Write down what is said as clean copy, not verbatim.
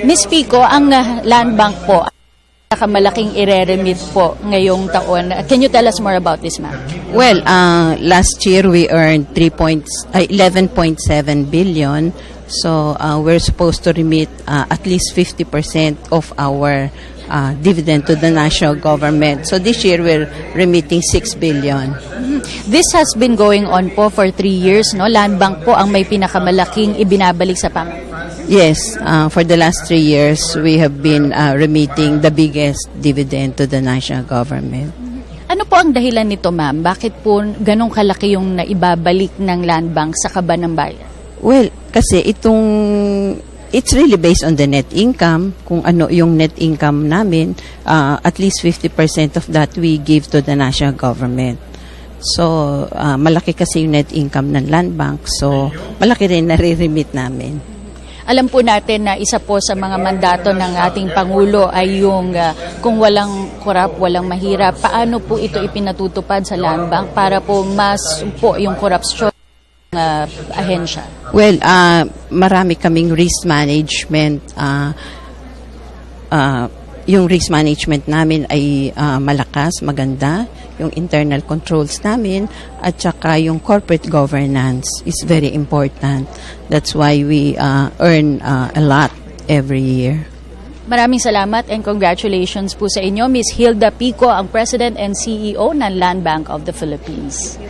Ms. Pico, ang Land Bank po, malaking ireremit po ngayong taon. Can you tell us more about this, ma'am? Well, last year we earned 11.7 billion. So we're supposed to remit at least 50% of our dividend to the national government. So this year we're remitting 6 billion. This has been going on po for 3 years, no? Land Bank po ang may pinakamalaking ibinabalik sa pamilya. Yes, for the last 3 years, we have been remitting the biggest dividend to the national government. Ano po ang dahilan nito, ma'am? Bakit po ganong kalaki yung naibabalik ng Land Bank sa kaban ng bayan? Well, kasi it's really based on the net income. Kung ano yung net income namin, at least 50% of that we give to the national government. So, malaki kasi yung net income ng Land Bank. So, malaki rin nare-remit namin. Alam po natin na isa po sa mga mandato ng ating Pangulo ay yung kung walang korap, walang mahirap. Paano po ito ipinatutupad sa Land Bank para po mas po yung korupsyon ng ahensya? Well, marami kaming risk management. Yung risk management namin ay malakas, maganda. Yung internal controls namin at saka yung corporate governance is very important. That's why we earn a lot every year. Maraming salamat and congratulations po sa inyo, Ms. Hilda Pico, ang President and CEO ng Land Bank of the Philippines.